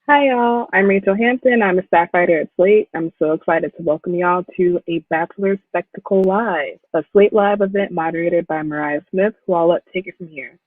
Hi, y'all. I'm Rachelle Hampton. I'm a staff writer at Slate. I'm so excited to welcome y'all to a Bachelor Spectacle Live, a Slate Live event moderated by Mariah Smith, who I'll let take it from here.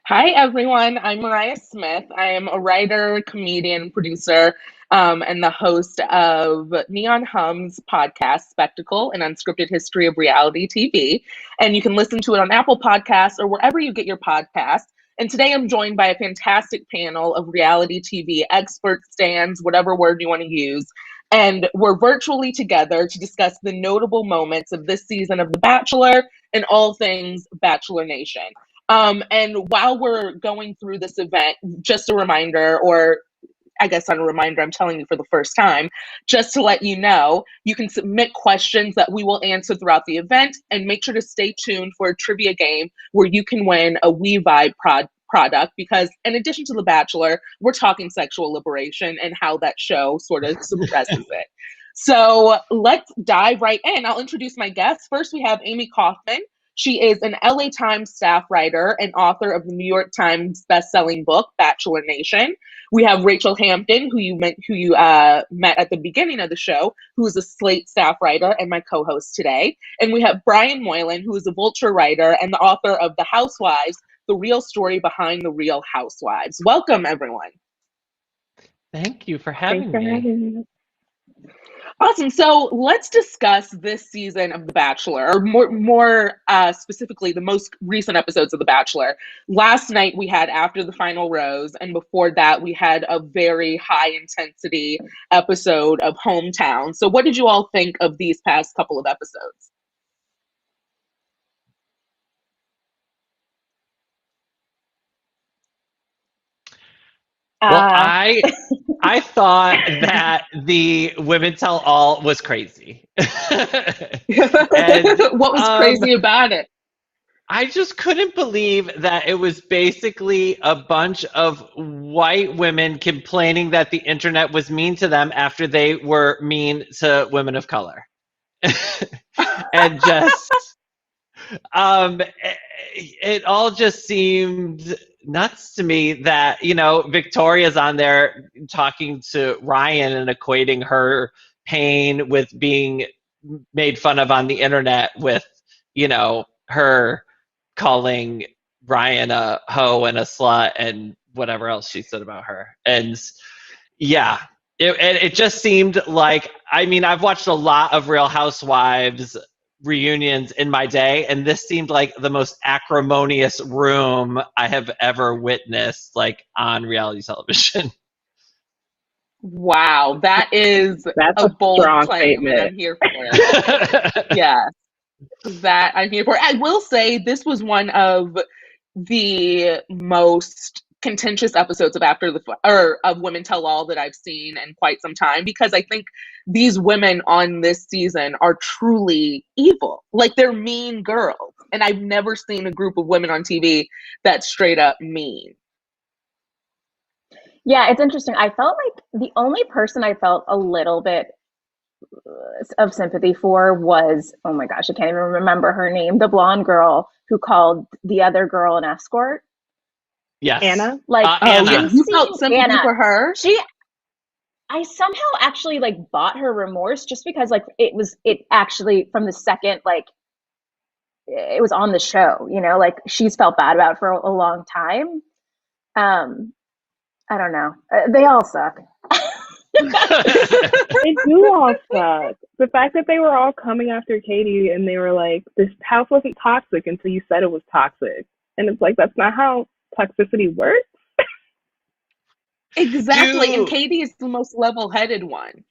Hi, everyone. I'm Mariah Smith. I am a writer, comedian, producer, and the host of Neon Hum's podcast, Spectacle, an unscripted history of reality TV. And you can listen to it on Apple Podcasts or wherever you get your podcasts. And today I'm joined by a fantastic panel of reality TV experts, stands, whatever word you want to use. And we're virtually together to discuss the notable moments of this season of The Bachelor and all things Bachelor Nation. And while we're going through this event, just a reminder, or I guess not a reminder, I'm telling you for the first time, just to let you know, you can submit questions that we will answer throughout the event, and make sure to stay tuned for a trivia game where you can win a We Vibe product, because in addition to The Bachelor, we're talking sexual liberation and how that show sort of suppresses it. So let's dive right in. I'll introduce my guests. First, we have Amy Kaufman. She is an LA Times staff writer and author of the New York Times bestselling book, Bachelor Nation. We have Rachelle Hampton, who you met at the beginning of the show, who is a Slate staff writer and my co-host today. And we have Brian Moylan, who is a Vulture writer and the author of The Housewives, the real story behind the Real Housewives. Welcome, everyone. Thank you for Thanks having for me. having us. Awesome. So let's discuss this season of The Bachelor, or more specifically, the most recent episodes of The Bachelor. Last night we had After the Final Rose, and before that we had a very high intensity episode of Hometown. So what did you all think of these past couple of episodes? Well, Uh, I thought that the Women Tell All was crazy. And What was crazy about it? I just couldn't believe that it was basically a bunch of white women complaining that the internet was mean to them after they were mean to women of color. And just it all just seemed nuts to me that Victoria's on there talking to Ryan and equating her pain with being made fun of on the internet with her calling Ryan a hoe and a slut and whatever else she said about her. And yeah, it just seemed like, I mean, I've watched a lot of Real Housewives reunions in my day, and this seemed like the most acrimonious room I have ever witnessed, like on reality television. Wow, that is That's a a bold strong claim, and statement. I'm here for it. Yeah. That I'm here for. I will say this was one of the most contentious episodes of of Women Tell All that I've seen in quite some time, because I think these women on this season are truly evil. Like, they're mean girls, and I've never seen a group of women on TV that's straight up mean. yeah, it's interesting. I felt like the only person I felt a little bit of sympathy for was, oh my gosh, I can't even remember her name, the blonde girl who called the other girl an escort. Yes. Anna? Like, Oh yeah, she Anna. you felt seemed, sympathy Anna, for her. she, I somehow actually like bought her remorse just because like it actually from the second like it was on the show, like she's felt bad about it for a long time. Um, I don't know. They all suck. They do all suck. The fact that they were all coming after Katie and they were like, this house wasn't toxic until you said it was toxic. And it's like, that's not how toxicity works. Exactly, and do Katie is the most level-headed one.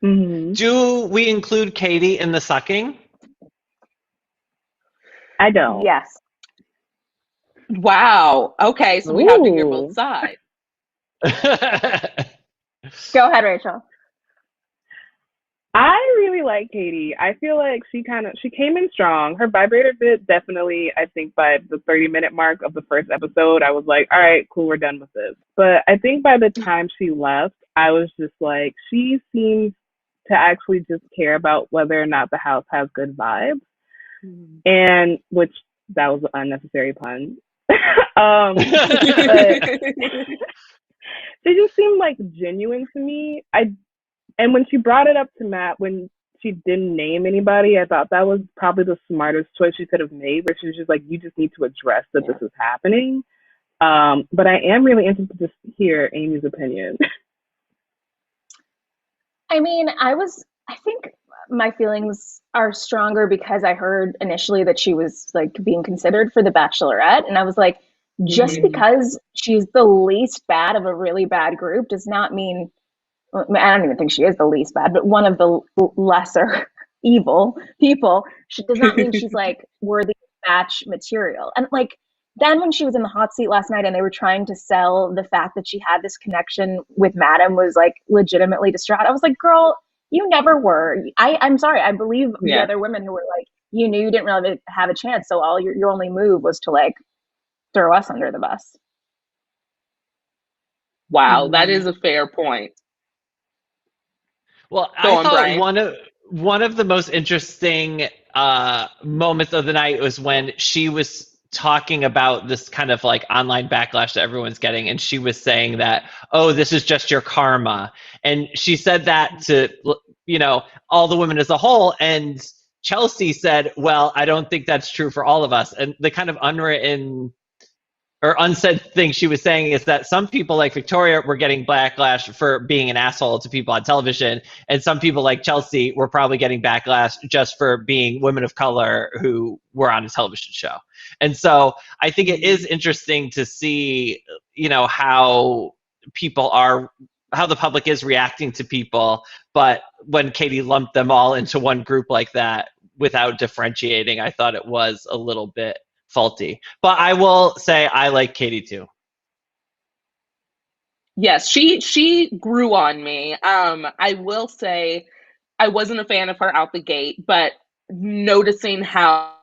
Hmm. do we include Katie in the sucking? I don't. Yes. Wow. Okay, so we have to hear both Ooh. sides. Go ahead, Rachel. I really like Katie. I feel like she came in strong. Her vibrator bit definitely, I think by the 30-minute mark of the first episode, I was like, all right, cool, we're done with this. But I think by the time she left, I was just like, she seems to actually just care about whether or not the house has good vibes. And which that was an unnecessary pun. But she like genuine to me. And when she brought it up to Matt, when she didn't name anybody, I thought that was probably the smartest choice she could have made, where she was just like, you just need to address that this is happening. But I am really interested to hear Amy's opinion. I mean, I think my feelings are stronger because I heard initially that she was like being considered for the Bachelorette. And I was like, just because she's the least bad of a really bad group does not mean, I don't even think she is the least bad, but one of the lesser evil people does not mean she's like worthy of match material. And like, then when she was in the hot seat last night and they were trying to sell the fact that she had this connection with Madam was like legitimately distraught. I was like, girl, you never were. I'm sorry. I believe the other women who were like, you knew you didn't really have a chance. So all your only move was to like throw us under the bus. Wow, that is a fair point. Well, I thought one of the most interesting moments of the night was when she was talking about this kind of like online backlash that everyone's getting, and she was saying that, oh, this is just your karma, and she said that to, you know, all the women as a whole, and Chelsea said, well, I don't think that's true for all of us. And the kind of unwritten or unsaid thing she was saying is that some people like Victoria were getting backlash for being an asshole to people on television, and some people like Chelsea were probably getting backlash just for being women of color who were on a television show. And so I think it is interesting to see, you know, how the public is reacting to people. But when Katie lumped them all into one group like that without differentiating, I thought it was a little bit faulty. But I will say I like Katie too. Yes, she grew on me. I will say I wasn't a fan of her out the gate, but noticing how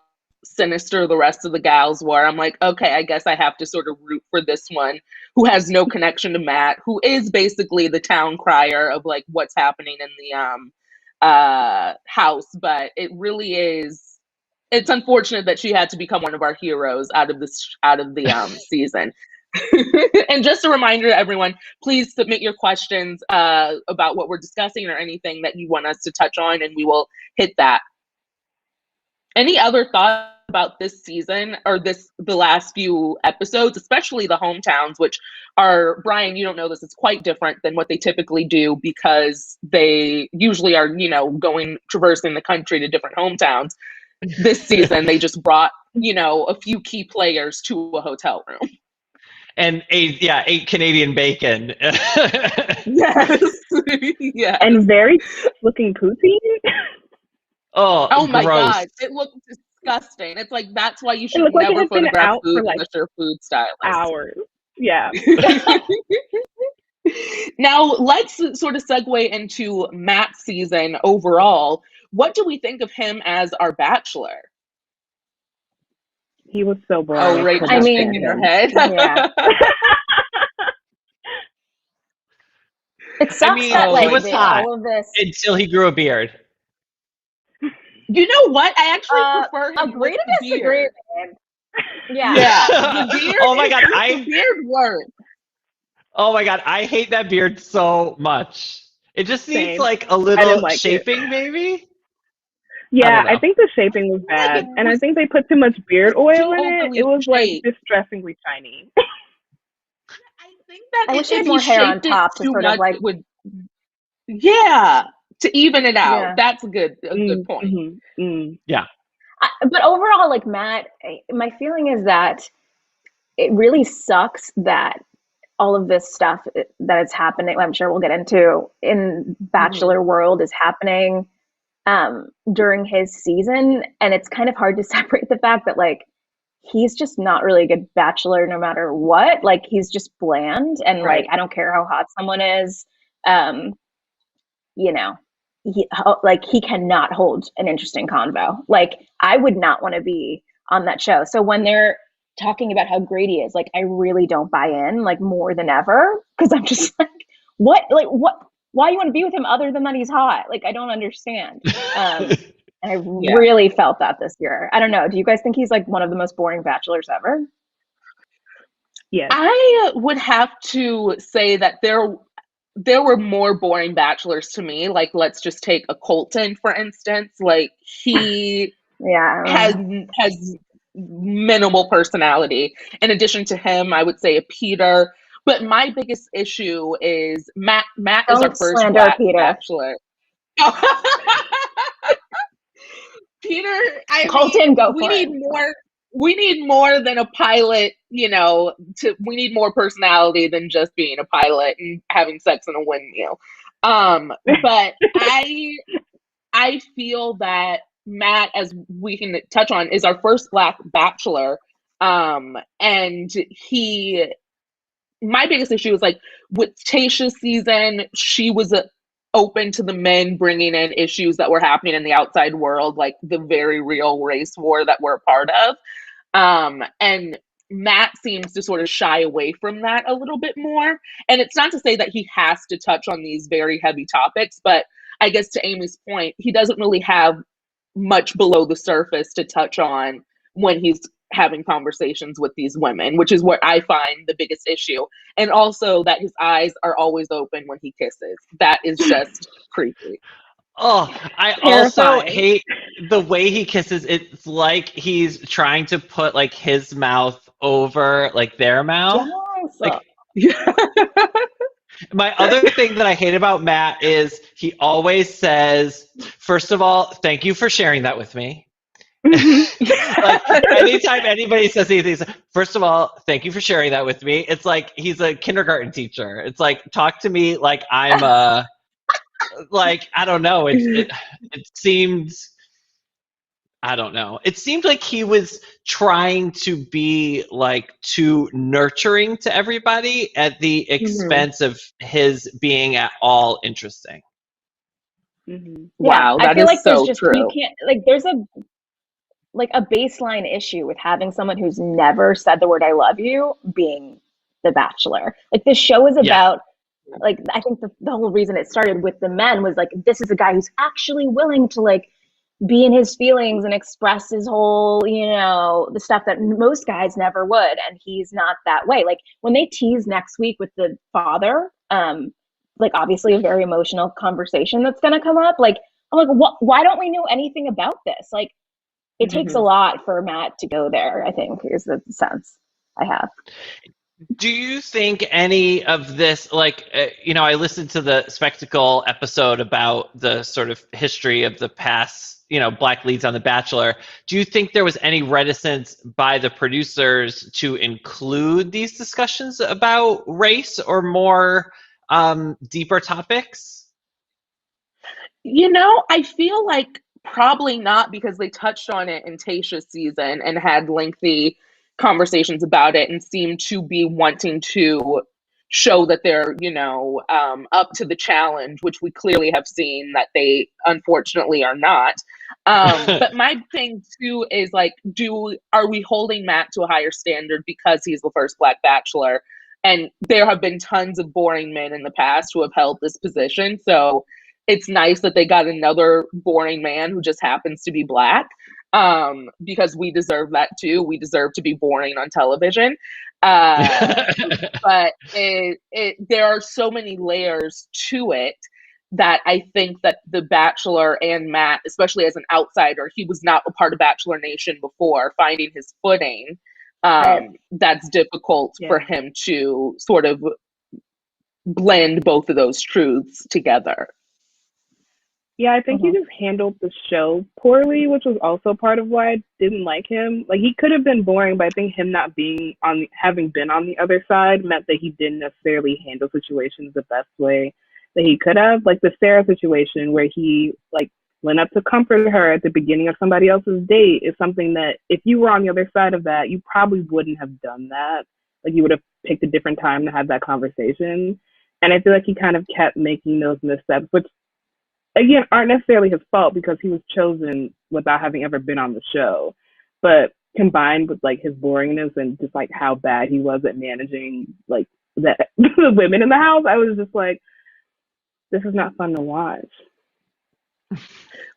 sinister the rest of the gals were, I'm like, okay, I guess I have to sort of root for this one who has no connection to Matt, who is basically the town crier of like what's happening in the house. But it really is, it's unfortunate that she had to become one of our heroes out of the season. And just a reminder to everyone, please submit your questions about what we're discussing or anything that you want us to touch on, and we will hit that. Any other thoughts about this season or the last few episodes, especially the hometowns, which are, Brian, you don't know this, it's quite different than what they typically do because they usually are, you know, traversing the country to different hometowns. This season, they just brought, you know, a few key players to a hotel room. And ate Canadian bacon. Yes. Yeah. And very looking poutine. Oh my gross. God. It looked disgusting. It's like, that's why you should never photograph food unless you're a food stylist. Hours. Yeah. Now, let's sort of segue into Matt's season overall. What do we think of him as our Bachelor? He was so boring. Oh, right. I mean, shaking her head. Yeah. It sucks that like he was hot all of this until he grew a beard. You know what? I actually prefer him agree with to the disagree, beard. man. Yeah. Yeah. The beard. Oh my God, the beard works. Oh my God, I hate that beard so much. It just needs Same. like a little shaping, maybe. Yeah, I think the shaping was bad, and I think they put too much beard oil in it. It was like distressingly shiny. I think that I wish he had more hair on top to sort of like to even it out. Yeah. That's a good point. Yeah. But overall, like Matt, my feeling is that it really sucks that all of this stuff that is happening, I'm sure we'll get into in Bachelor world, is happening during his season. And it's kind of hard to separate the fact that like, he's just not really a good Bachelor no matter what. Like, he's just bland. And like, I don't care how hot someone is. You know, he cannot hold an interesting convo. Like, I would not want to be on that show. So when they're talking about how great he is, like, I really don't buy in, like, more than ever, because I'm just like, what, why you want to be with him other than that he's hot? Like, I don't understand. And I really felt that this year. I don't know. Do you guys think he's like one of the most boring Bachelors ever? Yes. I would have to say that there were more boring bachelors to me. Like, let's just take a Colton, for instance. Like, he has minimal personality. In addition to him, I would say a Peter. But my biggest issue is Matt. Matt is our first Black bachelor. Peter, Colton, go we for need it. more. We need more than a pilot, we need more personality than just being a pilot and having sex in a windmill. But I feel that Matt, as we can touch on, is our first Black bachelor. And my biggest issue is like with Tayshia's season, she was open to the men bringing in issues that were happening in the outside world, like the very real race war that we're a part of. And Matt seems to sort of shy away from that a little bit more. And it's not to say that he has to touch on these very heavy topics, but I guess to Amy's point, he doesn't really have much below the surface to touch on when he's having conversations with these women, which is what I find the biggest issue. And also that his eyes are always open when he kisses. That is just creepy. Oh, I also hate the way he kisses. It's like he's trying to put like his mouth over like their mouth. Yes. Like, my other thing that I hate about Matt is he always says, first of all, thank you for sharing that with me. Like anytime anybody says anything, first of all, thank you for sharing that with me. It's like he's a kindergarten teacher. It's like, talk to me like I'm a, like, I don't know. It seemed, I don't know. It seemed like he was trying to be like too nurturing to everybody at the expense of his being at all interesting. Wow, that is so true. You can't, like, there's a baseline issue with having someone who's never said the word "I love you" being the Bachelor. Like, this show is about, like, I think the whole reason it started with the men was like, this is a guy who's actually willing to like be in his feelings and express his whole, the stuff that most guys never would. And he's not that way. Like, when they tease next week with the father, like, obviously a very emotional conversation that's going to come up. Like, I'm like, why don't we know anything about this? Like, it takes a lot for Matt to go there, I think, is the sense I have. Do you think any of this, like, I listened to the Spectacle episode about the sort of history of the past, Black leads on The Bachelor. Do you think there was any reticence by the producers to include these discussions about race or more deeper topics? I feel like probably not, because they touched on it in Tayshia's season and had lengthy conversations about it and seemed to be wanting to show that they're, up to the challenge, which we clearly have seen that they unfortunately are not. But my thing too is like, are we holding Matt to a higher standard because he's the first Black bachelor? And there have been tons of boring men in the past who have held this position. So it's nice that they got another boring man who just happens to be Black, because we deserve that too. We deserve to be boring on television. But there are so many layers to it that I think that The Bachelor and Matt, especially as an outsider, he was not a part of Bachelor Nation before, finding his footing. That's difficult for him to sort of blend both of those truths together. Yeah, I think he just handled the show poorly, which was also part of why I didn't like him. Like, he could have been boring, but I think him not being having been on the other side meant that he didn't necessarily handle situations the best way that he could have. Like the Sarah situation where he like went up to comfort her at the beginning of somebody else's date is something that if you were on the other side of that, you probably wouldn't have done that. Like, you would have picked a different time to have that conversation. And I feel like he kind of kept making those missteps, which again aren't necessarily his fault because he was chosen without having ever been on the show. But combined with like his boringness and just like how bad he was at managing like the women in the house, I was just like, this is not fun to watch.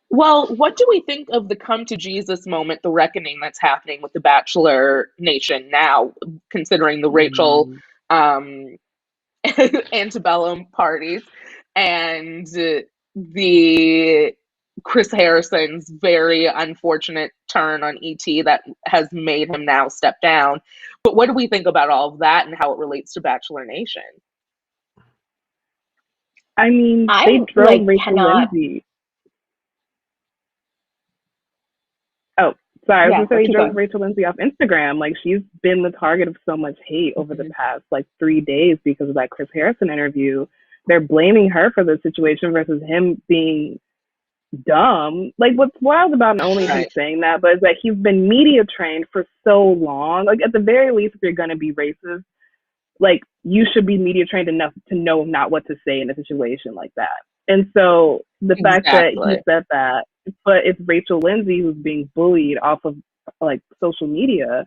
Well, what do we think of the come to Jesus moment, the reckoning that's happening with the Bachelor Nation now, considering the Rachelle antebellum parties, and the Chris Harrison's very unfortunate turn on ET that has made him now step down. But what do we think about all of that and how it relates to Bachelor Nation? I mean, they drove Rachel Lindsay. Oh, sorry. I was going to say they drove Rachel Lindsay off Instagram. Like, she's been the target of so much hate over the past, 3 days because of that Chris Harrison interview. They're blaming her for the situation versus him being dumb. Like, what's wild about not only him saying that, but is that he's been media trained for so long. Like, at the very least, if you're going to be racist, you should be media trained enough to know not what to say in a situation like that. And so the fact that he said that, but it's Rachel Lindsay who's being bullied off of social media,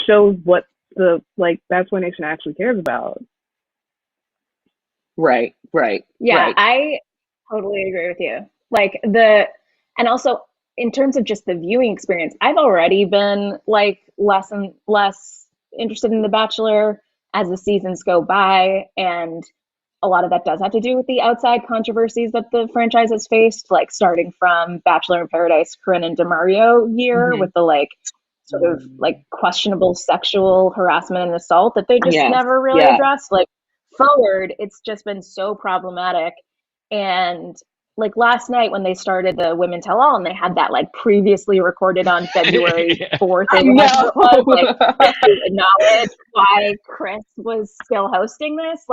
shows what the Bachelor Nation actually cares about. Right. Yeah, I totally agree with you. And also in terms of just the viewing experience, I've already been less and less interested in The Bachelor as the seasons go by, and a lot of that does have to do with the outside controversies that the franchise has faced, starting from Bachelor in Paradise, Corinne and DeMario year, with the questionable sexual harassment and assault that they just never really addressed. Forward, it's just been so problematic. And last night when they started the Women Tell All, and they had that previously recorded on February 4th, to acknowledge why Chris was still hosting this.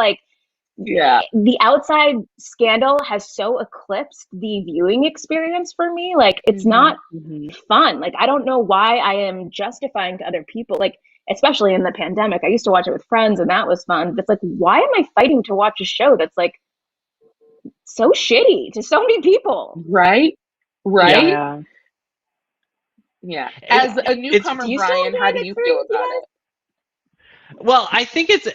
The outside scandal has so eclipsed the viewing experience for me. It's not fun. I don't know why I am justifying to other people, especially in the pandemic. I used to watch it with friends and that was fun. But it's why am I fighting to watch a show that's so shitty to so many people? Right. Yeah. As a newcomer, Brian, how do you feel about it? Well, I think it's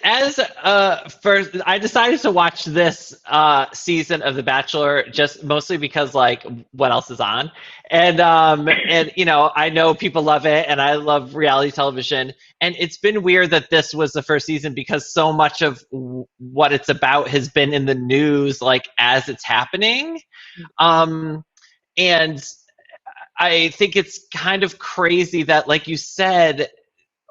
first. I decided to watch this season of The Bachelor just mostly because what else is on, and I know people love it, and I love reality television, and it's been weird that this was the first season because so much of what it's about has been in the news as it's happening, and I think it's kind of crazy that, like you said,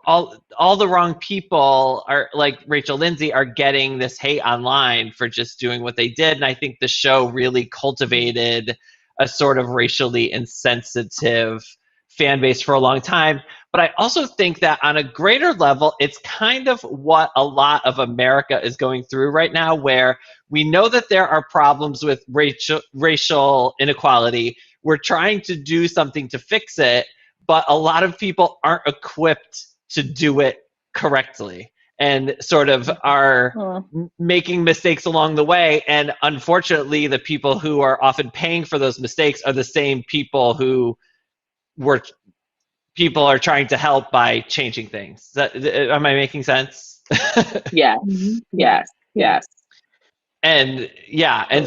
all the wrong people are Rachel Lindsay are getting this hate online for just doing what they did. And I think the show really cultivated a sort of racially insensitive fan base for a long time. But I also think that on a greater level, it's kind of what a lot of America is going through right now, where we know that there are problems with racial inequality. We're trying to do something to fix it, but a lot of people aren't equipped to do it correctly and sort of are making mistakes along the way. And unfortunately, the people who are often paying for those mistakes are the same people who people are trying to help by changing things. Am I making sense? Yes. And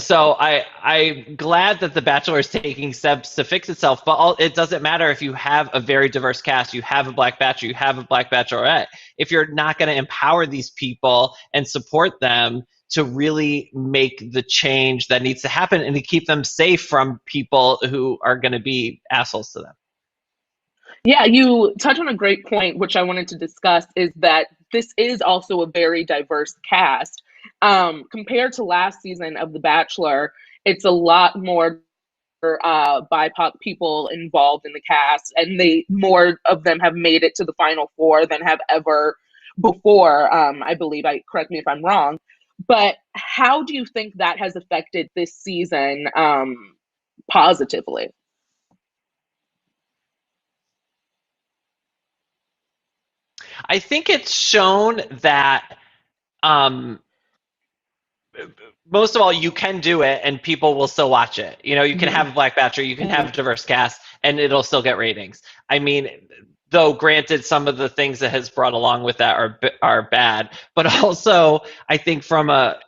so I'm glad that The Bachelor is taking steps to fix itself, but it doesn't matter if you have a very diverse cast, you have a black bachelor, you have a black bachelorette, if you're not going to empower these people and support them to really make the change that needs to happen and to keep them safe from people who are going to be assholes to them. Yeah, you touch on a great point, which I wanted to discuss, is that this is also a very diverse cast. Compared to last season of The Bachelor, it's a lot more BIPOC people involved in the cast, and more of them have made it to the final four than have ever before. I believe, correct me if I'm wrong, but how do you think that has affected this season positively? I think it's shown that most of all, you can do it and people will still watch it. You can have a black bachelor, you can have a diverse cast, and it'll still get ratings. I mean, though granted, some of the things that has brought along with that are bad, but also I think from a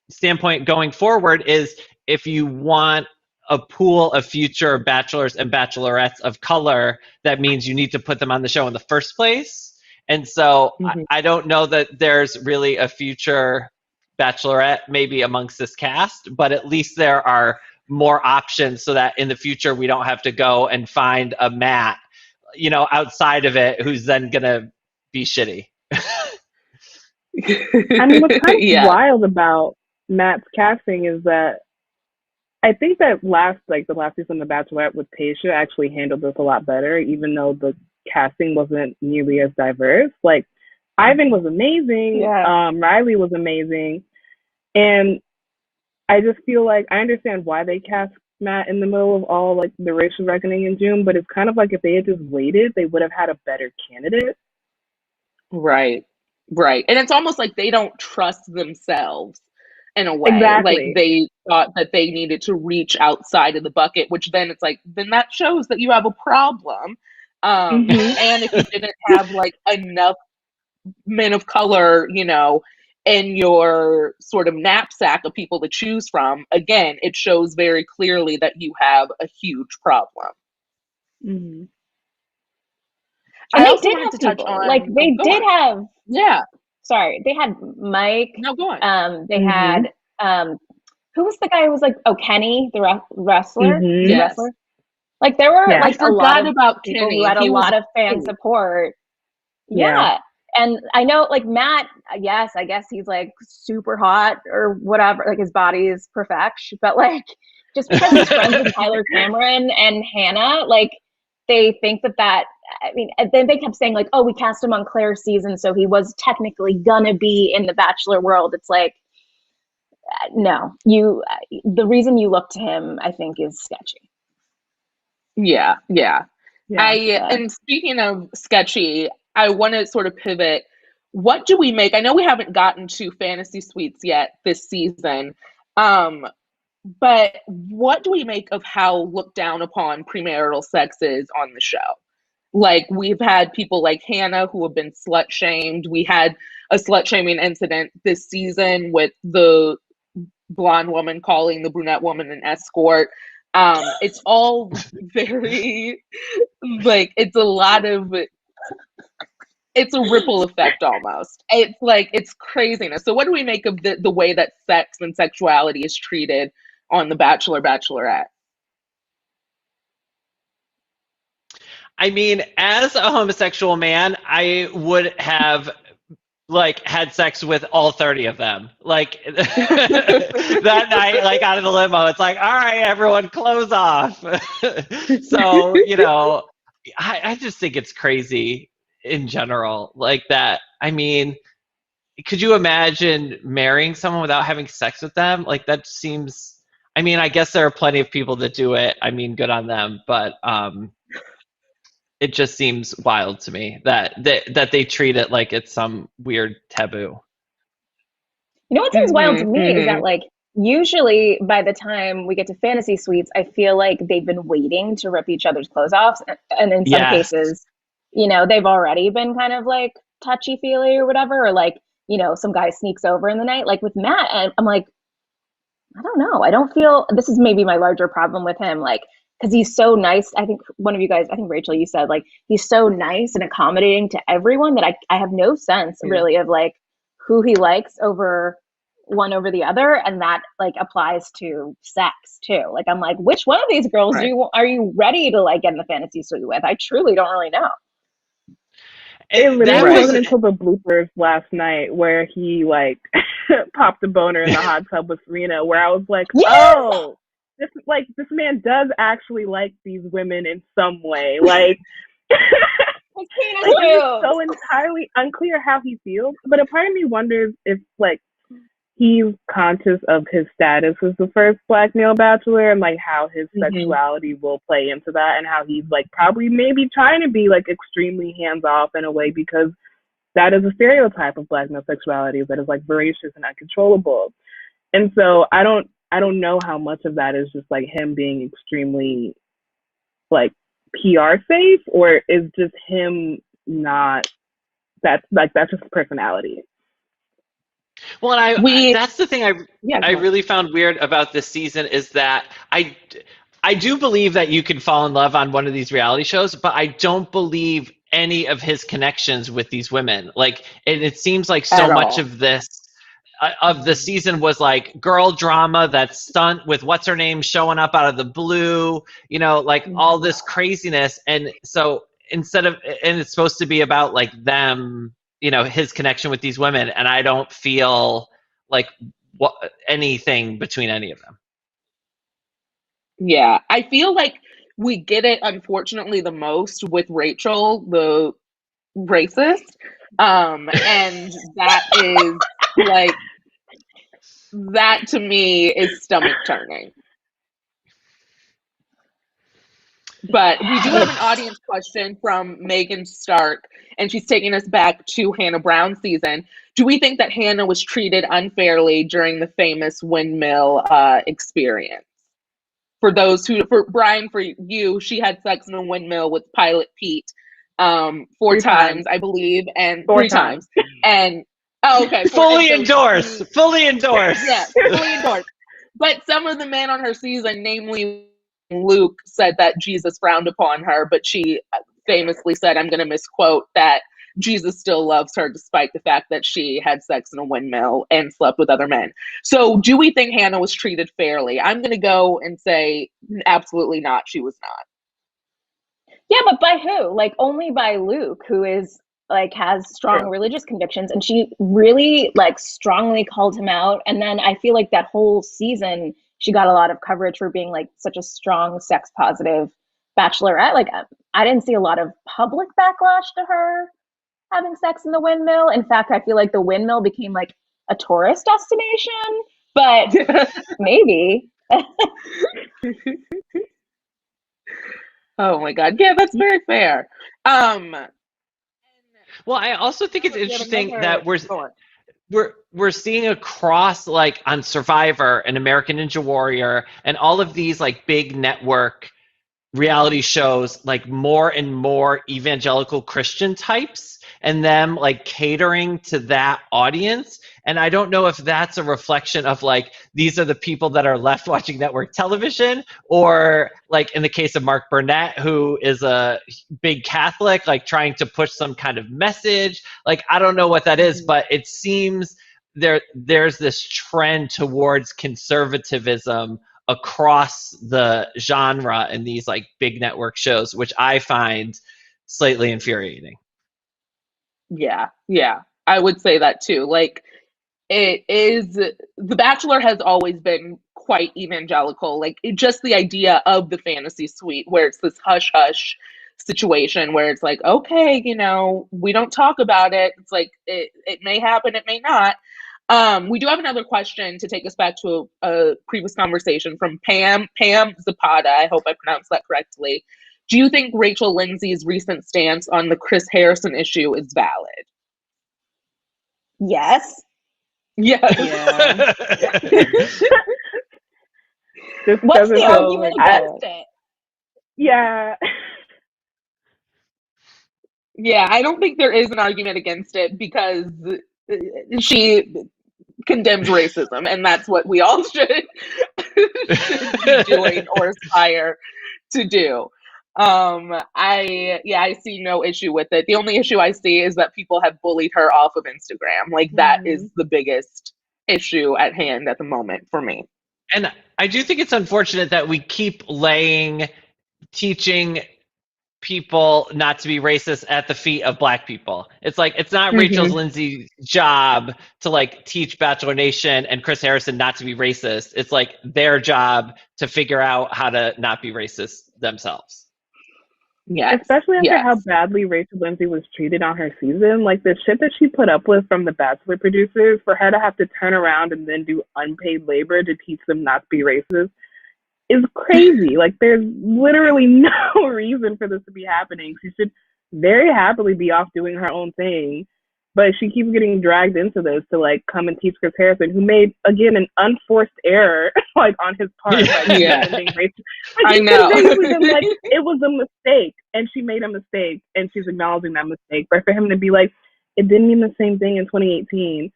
standpoint going forward is if you want a pool of future bachelors and bachelorettes of color, that means you need to put them on the show in the first place. And so I don't know that there's really a future Bachelorette maybe amongst this cast, but at least there are more options so that in the future we don't have to go and find a Matt, outside of it who's then going to be shitty. I mean, what's kind of wild about Matt's casting is that I think that the last season of The Bachelorette with Tayshia actually handled this a lot better, even though the casting wasn't nearly as diverse. Like, Ivan was amazing. Yeah. Riley was amazing. And I just feel like I understand why they cast Matt in the middle of all like the racial reckoning in June, but it's kind of like if they had just waited, they would have had a better candidate. Right. And it's almost like they don't trust themselves in a way. Exactly. Like they thought that they needed to reach outside of the bucket, which then it's like, then that shows that you have a problem. And if you didn't have like enough men of color, in your sort of knapsack of people to choose from, again, it shows very clearly that you have a huge problem. Mm-hmm. And they did have people. Like they did have. Yeah. Sorry, they had Mike. No, go on. They had who was the guy who was like Kenny, the wrestler? Mm-hmm. Yes. Wrestler? Like there were like a lot of people Kenny. who had a lot of fan support. Yeah. And I know like Matt, yes, I guess he's like super hot or whatever, like his body is perfection, but like just because he's friends with Tyler Cameron and Hannah, like they think that I mean, then they kept saying like, oh, we cast him on Claire's season, so he was technically gonna be in the Bachelor world. It's like, no, the reason you look to him, I think, is sketchy. Yeah. And speaking of sketchy, I want to sort of pivot. What do we make? I know we haven't gotten to fantasy suites yet this season, but what do we make of how looked down upon premarital sex is on the show? Like, we've had people like Hannah who have been slut shamed. We had a slut shaming incident this season with the blonde woman calling the brunette woman an escort. It's all very, like, it's a ripple effect almost. It's like, it's craziness. So what do we make of the way that sex and sexuality is treated on The Bachelor, Bachelorette? I mean, as a homosexual man, I would have had sex with all 30 of them. Like that night, like out of the limo, it's like, all right, everyone, clothes off. So, I just think it's crazy in general, like that. I mean, could you imagine marrying someone without having sex with them? Like that seems, I mean, I guess there are plenty of people that do it. I mean, good on them, but it just seems wild to me that they treat it like it's some weird taboo. You know what seems wild to me is that like usually by the time we get to fantasy suites, I feel like they've been waiting to rip each other's clothes off, and in some cases, they've already been kind of like touchy-feely or whatever, or like some guy sneaks over in the night. Like with Matt, I'm like, I don't know. I don't feel, this is maybe my larger problem with him, like, because he's so nice. I think one of you guys, I think Rachel, you said like he's so nice and accommodating to everyone that I have no sense really of like who he likes over the other, and that like applies to sex too. Like I'm like, which one of these girls are you ready to like get in the fantasy suite with? I truly don't really know. It literally wasn't until the bloopers last night where he like popped a boner in the hot tub with Serena, where I was like, oh. This man does actually like these women in some way. Like, it's so entirely unclear how he feels. But a part of me wonders if like he's conscious of his status as the first Black male bachelor, and like how his sexuality will play into that, and how he's like probably maybe trying to be like extremely hands off in a way, because that is a stereotype of Black male sexuality that is like voracious and uncontrollable. And so I don't know how much of that is just like him being extremely like PR safe, or is just him not, that's just personality. Well, and that's the thing I really found weird about this season, is that I do believe that you can fall in love on one of these reality shows, but I don't believe any of his connections with these women. Like, it seems like so much of this of the season was like girl drama, that stunt with what's her name showing up out of the blue, you know, like all this craziness. And so instead of, and it's supposed to be about like them, you know, his connection with these women, and I don't feel like anything between any of them. Yeah, I feel like we get it, unfortunately, the most with Rachel, the racist. And that is like, that to me is stomach turning. But we do have an audience question from Megan Stark, and she's taking us back to Hannah Brown's season. Do we think that Hannah was treated unfairly during the famous windmill experience? For those who, for Brian, for you, she had sex in a windmill with Pilot Pete 4 times, I believe, and 3 times. And okay, fully endorsed. Fully endorsed. Yeah, fully endorsed. But some of the men on her season, namely Luke, said that Jesus frowned upon her, but she famously said, I'm going to misquote, that Jesus still loves her despite the fact that she had sex in a windmill and slept with other men. So do we think Hannah was treated fairly? I'm going to go and say absolutely not. She was not. Yeah, but by who? Like only by Luke, who is like has strong religious convictions, and she really like strongly called him out. And then I feel like that whole season she got a lot of coverage for being like such a strong sex positive bachelorette. Like I didn't see a lot of public backlash to her having sex in the windmill. In fact, I feel like the windmill became like a tourist destination, but maybe. Oh my God. Yeah, that's very fair. Well, I also think it's interesting that we're seeing across, like on Survivor and American Ninja Warrior and all of these like big network reality shows, like more and more evangelical Christian types, and them like catering to that audience. And I don't know if that's a reflection of like, these are the people that are left watching network television, or like in the case of Mark Burnett, who is a big Catholic, like trying to push some kind of message. Like, I don't know what that is, but it seems there's this trend towards conservatism across the genre in these like big network shows, which I find slightly infuriating. Yeah, I would say that too. Like, it is, The Bachelor has always been quite evangelical. Like, just the idea of the fantasy suite where it's this hush hush situation where it's like, okay, you know, we don't talk about it. It's like, it may happen, it may not. We do have another question to take us back to a previous conversation from Pam Zapata. I hope I pronounced that correctly. Do you think Rachel Lindsay's recent stance on the Chris Harrison issue is valid? Yes. Yes. Yeah. What's the argument against it? Yeah. Yeah, I don't think there is an argument against it because she condemns racism, and that's what we all should be doing or aspire to do. I see no issue with it. The only issue I see is that people have bullied her off of Instagram. Like, that is the biggest issue at hand at the moment for me. And I do think it's unfortunate that we keep teaching people not to be racist at the feet of Black people. It's like, it's not Rachel Lindsay's job to like teach Bachelor Nation and Chris Harrison not to be racist. It's like their job to figure out how to not be racist themselves. Yeah, especially after how badly Rachel Lindsay was treated on her season. Like, the shit that she put up with from the Bachelor producers, for her to have to turn around and then do unpaid labor to teach them not to be racist is crazy. Like, there's literally no reason for this to be happening. She should very happily be off doing her own thing, but she keeps getting dragged into this to like come and teach Chris Harrison, who made, again, an unforced error like on his part. Like, being racist. I know. Like, it was a mistake, and she made a mistake, and she's acknowledging that mistake. But for him to be like, it didn't mean the same thing in 2018.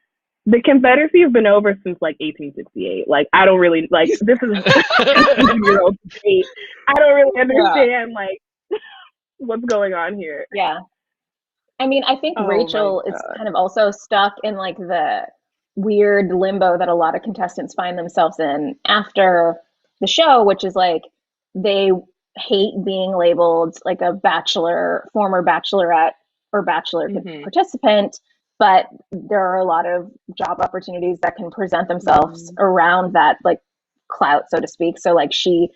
The Confederacy has been over since like 1868. Like, I don't really like, this is year-old debate. I don't really understand like what's going on here. Yeah. I mean, I think Rachel is kind of also stuck in like the weird limbo that a lot of contestants find themselves in after the show, which is like they hate being labeled like a bachelor, former bachelorette or bachelor participant, but there are a lot of job opportunities that can present themselves around that like clout, so to speak. So like she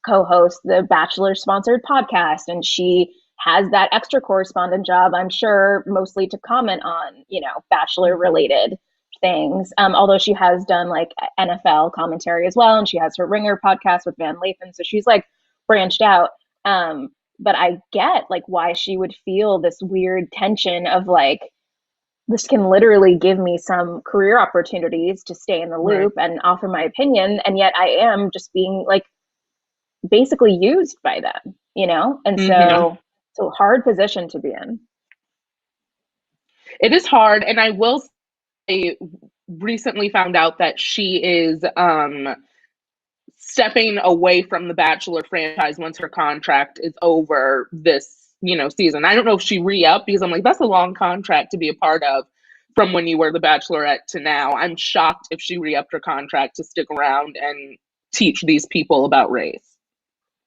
co-hosts the Bachelor sponsored podcast, and she has that extra correspondent job, I'm sure, mostly to comment on, you know, Bachelor related things. Although she has done like NFL commentary as well, and she has her Ringer podcast with Van Lathan, so she's like branched out. But I get like why she would feel this weird tension of like, this can literally give me some career opportunities to stay in the loop and offer my opinion, and yet I am just being like basically used by them, you know? And so it's a hard position to be in. It is hard, and I will say, recently found out that she is stepping away from the Bachelor franchise once her contract is over this, you know, season. I don't know if she re-upped, because I'm like, that's a long contract to be a part of from when you were the Bachelorette to now. I'm shocked if she re-upped her contract to stick around and teach these people about race.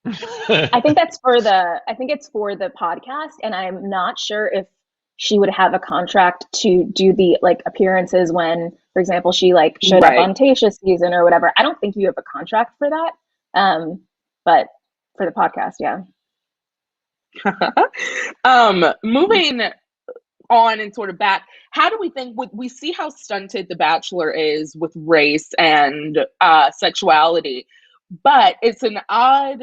I think it's for the podcast, and I'm not sure if she would have a contract to do the like appearances when, for example, she like showed up on Tayshia's season or whatever. I don't think you have a contract for that. But for the podcast, yeah. Moving on and sort of back, how do we think, we see how stunted The Bachelor is with race and sexuality, but it's an odd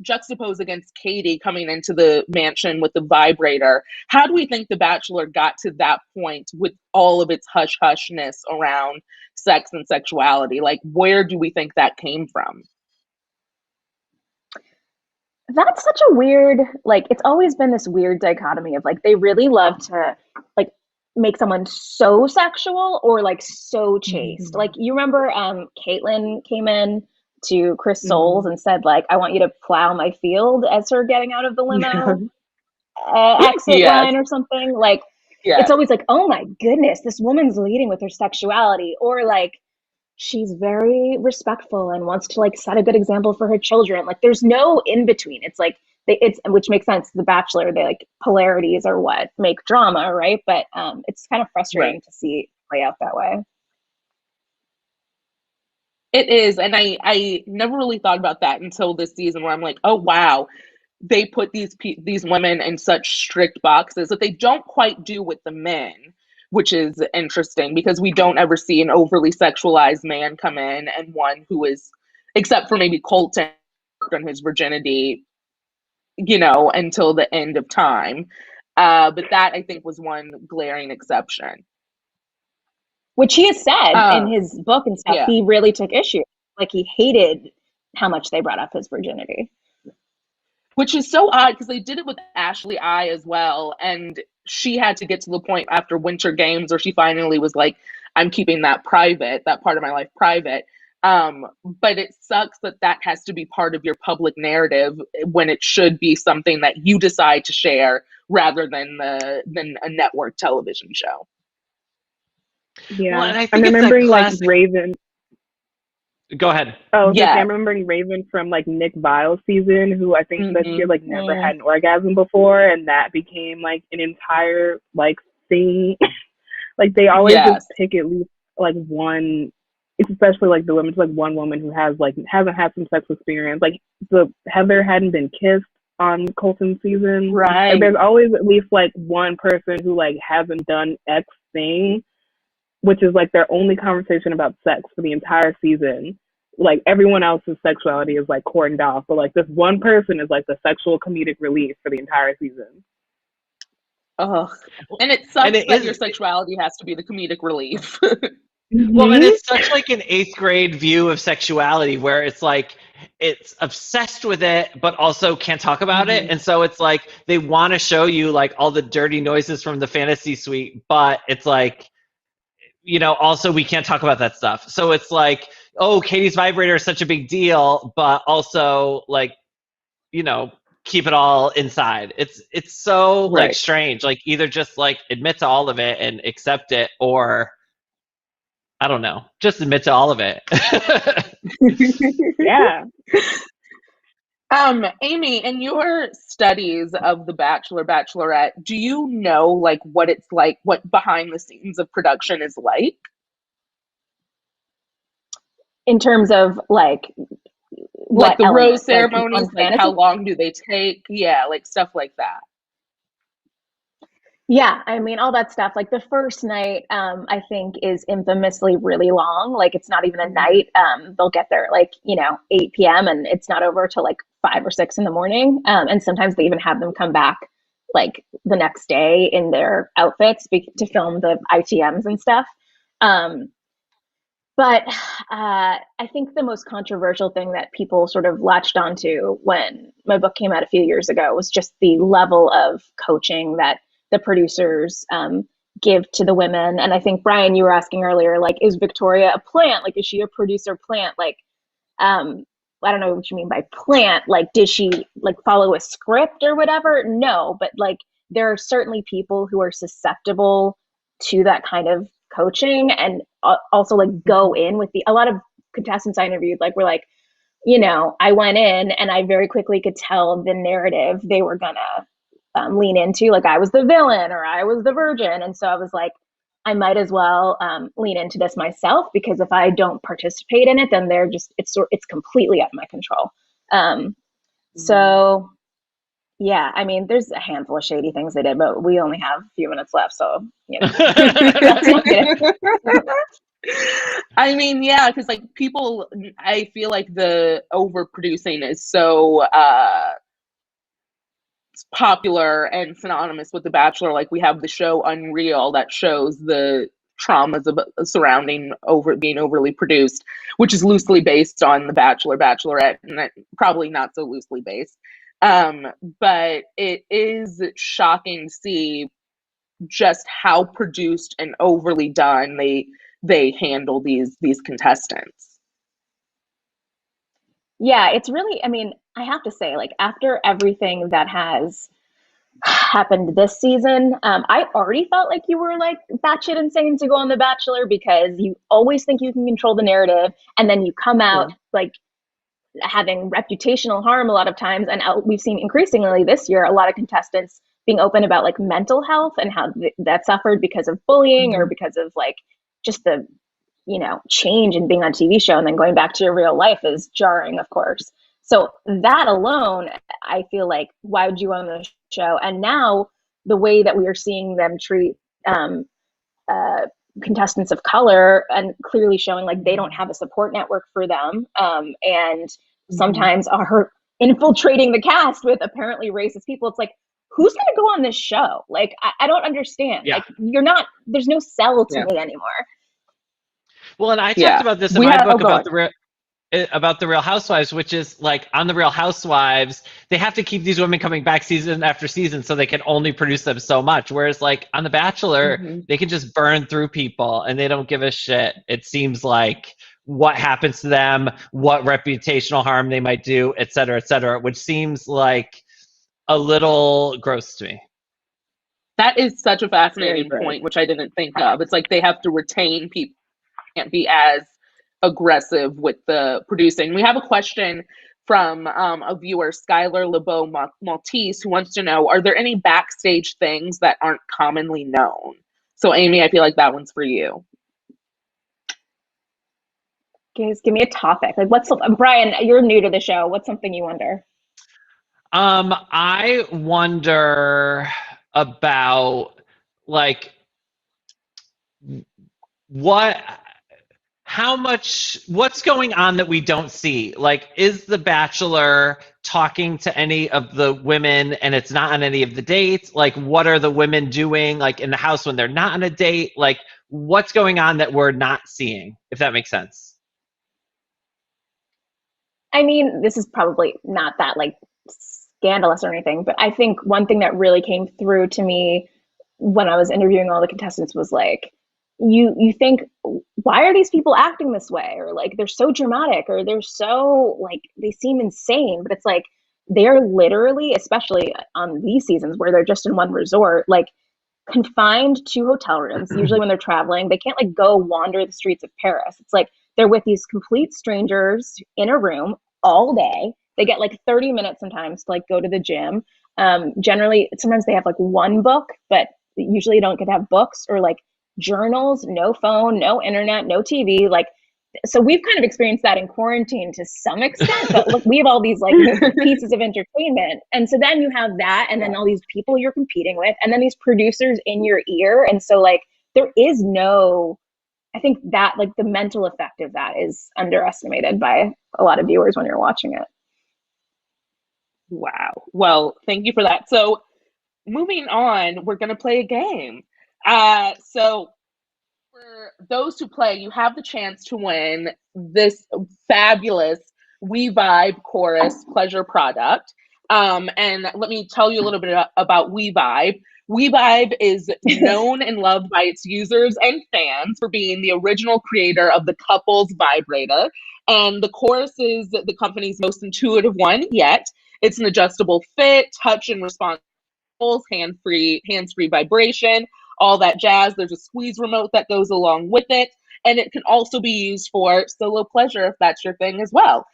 juxtapose against Katie coming into the mansion with the vibrator. How do we think The Bachelor got to that point with all of its hush-hushness around sex and sexuality? Like, where do we think that came from? That's such a weird, like, it's always been this weird dichotomy of like, they really love to like make someone so sexual or like so chaste. Like, you remember Caitlyn came in to Chris Soules and said like, I want you to plow my field, as her getting out of the limo exit line or something. Like, it's always like, oh my goodness, this woman's leading with her sexuality, or like, she's very respectful and wants to like set a good example for her children. Like, there's no in between. It's like which makes sense. The Bachelor, they like polarities are what make drama, right? But it's kind of frustrating to see it play out that way. It is, and I never really thought about that until this season, where I'm like, oh wow, they put these women in such strict boxes that they don't quite do with the men, which is interesting because we don't ever see an overly sexualized man come in, and one who is, except for maybe Colton, on his virginity, you know, until the end of time. But that, I think, was one glaring exception. Which he has said in his book and stuff, he really took issue. Like, he hated how much they brought up his virginity. Which is so odd, because they did it with Ashley I as well. And she had to get to the point after Winter Games where she finally was like, I'm keeping that private, that part of my life private. But it sucks that has to be part of your public narrative when it should be something that you decide to share rather than a network television show. Yeah, well, and I'm remembering like Raven. Go ahead. Oh, yeah. I'm remembering Raven from like Nick Vile's season, who I think that she like never had an orgasm before, and that became like an entire like thing. Like, they always just pick at least like one, especially like the women, like one woman who hasn't had some sex experience. Like, the Heather hadn't been kissed on Colton's season. Right. Like, there's always at least like one person who like hasn't done X thing, which is like their only conversation about sex for the entire season. Like, everyone else's sexuality is like cordoned off, but like this one person is like the sexual comedic relief for the entire season. Oh, and it sucks that your sexuality has to be the comedic relief. Well, and it's such like an 8th grade view of sexuality, where it's like it's obsessed with it but also can't talk about it, and so it's like they want to show you like all the dirty noises from the fantasy suite, but it's like, you know, also we can't talk about that stuff. So it's like, oh, Katie's vibrator is such a big deal, but also like, you know, keep it all inside. It's so like strange. Like, either just like admit to all of it and accept it, or I don't know. Just admit to all of it. Yeah. Amy, in your studies of The Bachelor, Bachelorette, do you know like what it's like, what behind the scenes of production is like? In terms of like Like what the rose element, like ceremonies, on like how fantasy? long do they take? Yeah, like stuff like that. Yeah, I mean, all that stuff. Like the first night, I think is infamously really long. Like it's not even a Mhm. night. They'll get there like, 8 p.m. and it's not over till like 5 or 6 in the morning. And sometimes they even have them come back like the next day in their outfits to film the ITMs and stuff. Um, but I think the most controversial thing that people sort of latched onto when my book came out a few years ago was just the level of coaching that the producers give to the women. And I think, Brian, you were asking earlier, like, is Victoria a plant? Like, is she a producer plant? Like, um, I don't know what you mean by plant. Like, did she like follow a script or whatever? No, but like, there are certainly people who are susceptible to that kind of coaching and also like go in with a lot of contestants I interviewed, like, were like, I went in and I very quickly could tell the narrative they were gonna lean into. Like I was the villain or I was the virgin. And so I was like, I might as well lean into this myself, because if I don't participate in it, then it's completely out of my control. So yeah, I mean, there's a handful of shady things they did, but we only have a few minutes left, so let's not get it. I mean, yeah, because like people, I feel like the overproducing is so popular and synonymous with The Bachelor. Like we have the show Unreal that shows the traumas of surrounding being overly produced, which is loosely based on The Bachelor, Bachelorette, and probably not so loosely based. But it is shocking to see just how produced and overly done they handle these contestants. Yeah, it's really, I mean, I have to say, like, after everything that has happened this season, I already felt like you were like batshit insane to go on The Bachelor, because you always think you can control the narrative, and then you come out like having reputational harm a lot of times. And we've seen increasingly this year a lot of contestants being open about like mental health and how that suffered because of bullying or because of like just the change in being on TV show and then going back to your real life is jarring, of course. So that alone, I feel like, why would you on the show? And now the way that we are seeing them treat contestants of color, and clearly showing like they don't have a support network for them, and sometimes are infiltrating the cast with apparently racist people. It's like, who's going to go on this show? Like, I don't understand. Yeah. Like, there's no sell to me anymore. Well, and I talked about this in my book about the Real Housewives, which is like on the Real Housewives, they have to keep these women coming back season after season, so they can only produce them so much. Whereas like on The Bachelor, they can just burn through people and they don't give a shit. It seems like what happens to them, what reputational harm they might do, et cetera, which seems like a little gross to me. That is such a fascinating point, which I didn't think of. It's like they have to retain people, can't be as aggressive with the producing. We have a question from a viewer, Skylar LeBeau Maltese, who wants to know, are there any backstage things that aren't commonly known? So Amy, I feel like that one's for you. Guys, give me a topic. Like, Brian, you're new to the show. What's something you wonder? I wonder about like what's going on that we don't see? Like, is The Bachelor talking to any of the women and it's not on any of the dates? Like, what are the women doing like in the house when they're not on a date? Like, what's going on that we're not seeing, if that makes sense? I mean, this is probably not that like scandalous or anything, but I think one thing that really came through to me when I was interviewing all the contestants was like, you think, why are these people acting this way? Or like, they're so dramatic, or they're so like, they seem insane. But it's like, they're literally, especially on these seasons where they're just in one resort, like confined to hotel rooms. Usually when they're traveling, they can't like go wander the streets of Paris. It's like they're with these complete strangers in a room all day. They get like 30 minutes sometimes to like go to the gym. Generally, sometimes they have like one book, but usually you don't get to have books or like journals, no phone, no internet, no TV. Like, so we've kind of experienced that in quarantine to some extent, but look, we have all these like pieces of entertainment. And so then you have that, and then all these people you're competing with, and then these producers in your ear. And so like, there is no, I think that like the mental effect of that is underestimated by a lot of viewers when you're watching it. Wow. Well, thank you for that. So moving on, we're going to play a game. So for those who play, you have the chance to win this fabulous We Vibe Chorus Pleasure product. And let me tell you a little bit about We Vibe. We Vibe is known and loved by its users and fans for being the original creator of the couples vibrator. And the Chorus is the company's most intuitive one yet. It's an adjustable fit, touch and response, hands-free vibration, all that jazz. There's a squeeze remote that goes along with it, and it can also be used for solo pleasure if that's your thing as well.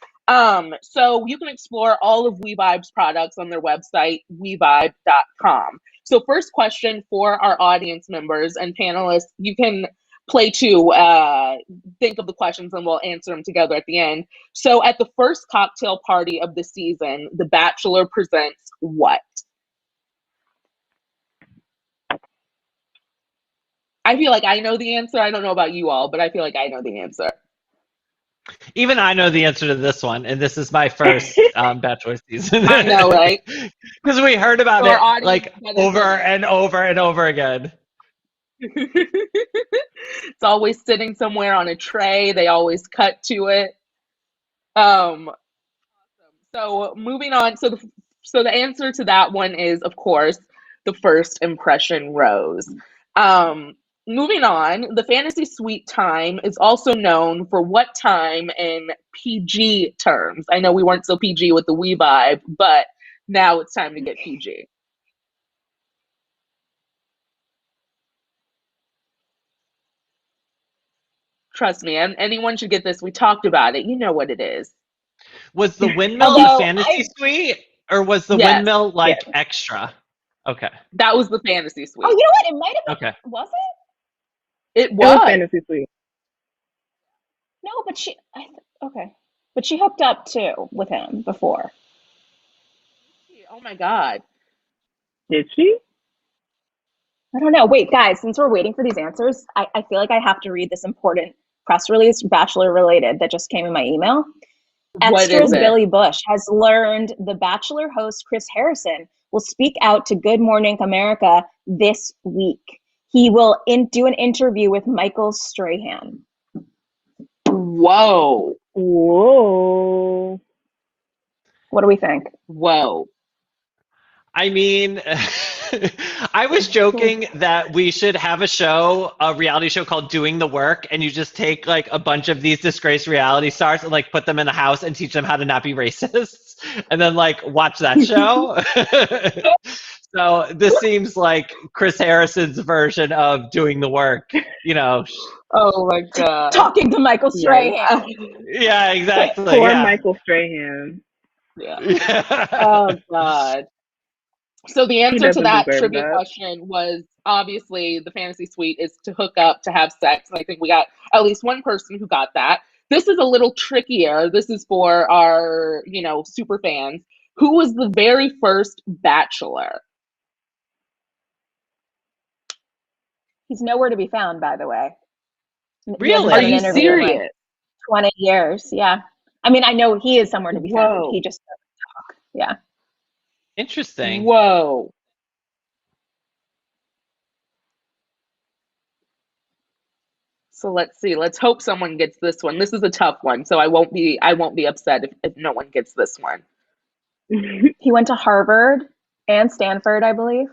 So you can explore all of WeVibe's products on their website, wevibe.com. So first question for our audience members and panelists, you can play to think of the questions and we'll answer them together at the end. So at the first cocktail party of the season, The Bachelor presents what? I feel like I know the answer. I don't know about you all, but I feel like I know the answer. Even I know the answer to this one, and this is my first Bachelor season. I know, right? Because we heard about So it like over and over and over again. It's always sitting somewhere on a tray. They always cut to it. Awesome. So moving on. So the answer to that one is, of course, the first impression rose. Moving on, the fantasy suite time is also known for what time in PG terms? I know we weren't so PG with the We Vibe, but now it's time to get PG. Trust me, anyone should get this. We talked about it. You know what it is. Was the windmill the fantasy suite, or was the windmill like extra? Okay. That was the fantasy suite. Oh, you know what? It might have been. Okay. Was it? It was fantasy suite. No, but okay. But she hooked up too with him before. Oh my God. Did she? I don't know. Wait, guys, since we're waiting for these answers, I feel like I have to read this important press release, Bachelor related, that just came in my email. Extras Billy Bush has learned the Bachelor host Chris Harrison will speak out to Good Morning America this week. He will do an interview with Michael Strahan. Whoa. Whoa. What do we think? Whoa. I mean, I was joking that we should have a reality show called Doing the Work, and you just take like a bunch of these disgraced reality stars and like put them in a house and teach them how to not be racist, and then like watch that show. So this seems like Chris Harrison's version of Doing the Work, you know. Oh my God. Talking to Michael Strahan. Yeah, exactly. Poor Michael Strahan. Yeah. Oh God. So the answer to that trivia question was obviously the fantasy suite is to hook up, to have sex. And I think we got at least one person who got that. This is a little trickier. This is for our, super fans. Who was the very first Bachelor? He's nowhere to be found, by the way. Really? Are you serious? Like 20 years, yeah. I mean, I know he is somewhere to be found. He just doesn't talk. Yeah. Interesting. Whoa. So let's see. Let's hope someone gets this one. This is a tough one, so I won't be upset if no one gets this one. He went to Harvard and Stanford, I believe.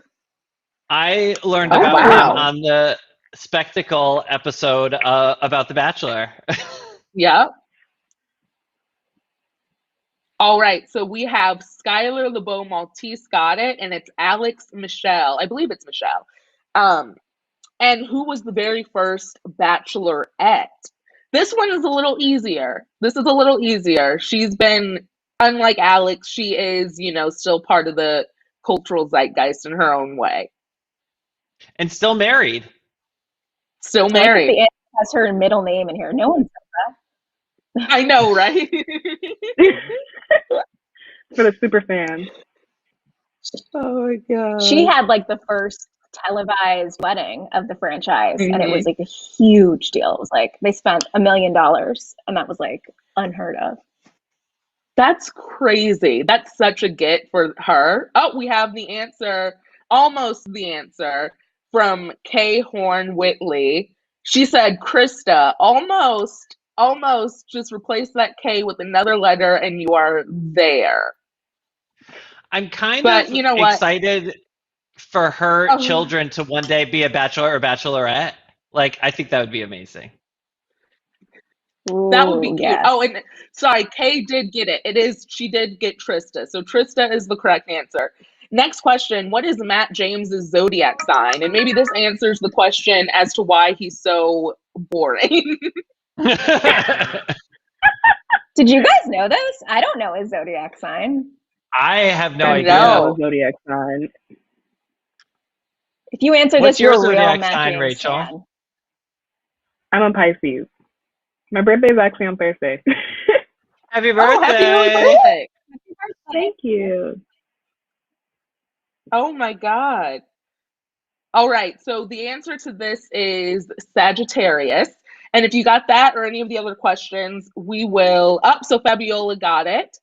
I learned about him on the Spectacle episode about The Bachelor. Yeah. All right, so we have Skylar LeBeau Maltese got it, and it's Alex Michelle. I believe it's Michelle. And who was the very first Bachelorette? This one is a little easier. This is a little easier. She's been, unlike Alex, she is, still part of the cultural zeitgeist in her own way. And still married. Still I like that married. the answer has her middle name in here. No one said I know, right? For the super fans. Oh my God. that. She had like the first televised wedding of the franchise, and it was Mhm. like a huge deal. It was like they spent $1 million, and that was like unheard of. That's crazy. That's such a get for her. Oh, we have the answer, almost the answer from Kay Horn Whitley. She said Krista. Almost. Just replace that K with another letter and you are there. I'm kind But of you know what? excited for her Oh. children to one day be a bachelor or bachelorette. Like, I think that would be amazing. That would be Ooh, cute. yes. Oh, and sorry, Kay did get it. She did get Trista. So Trista is the correct answer. Next question. What is Matt James's zodiac sign? And maybe this answers the question as to why he's so boring. Did you guys know this? I don't know his zodiac sign. I have no I idea. know the zodiac sign. If you answer What's this, you're your a real zodiac Matt sign, James Rachel? fan. I'm a Pisces. My birthday is actually on Thursday. Happy birthday! Oh, happy early birthday. Thank you. Oh my God. All right. So the answer to this is Sagittarius. And if you got that or any of the other questions, we will up. So Fabiola got it.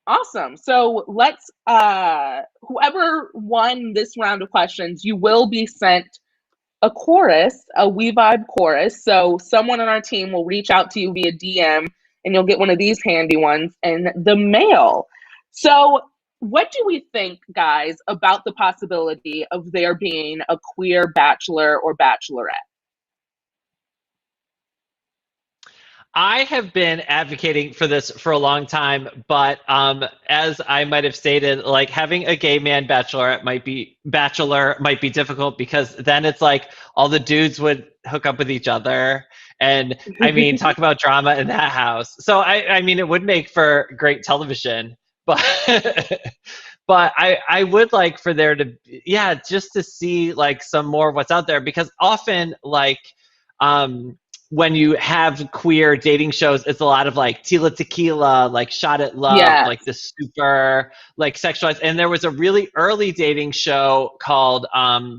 Awesome. So let's whoever won this round of questions, you will be sent a chorus, a We Vibe chorus. So someone on our team will reach out to you via DM and you'll get one of these handy ones in the mail. So what do we think, guys, about the possibility of there being a queer bachelor or bachelorette? I have been advocating for this for a long time, but as I might have stated, like having a gay man bachelor might be difficult because then it's like all the dudes would hook up with each other, and I mean talk about drama in that house. So I mean it would make for great television, but but I would like for there to just to see like some more of what's out there because often like when you have queer dating shows, it's a lot of like Tila Tequila, like Shot at Love, Yes. like the super like sexualized. And there was a really early dating show called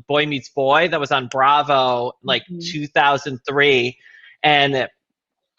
Boy Meets Boy that was on Bravo, like 2003, and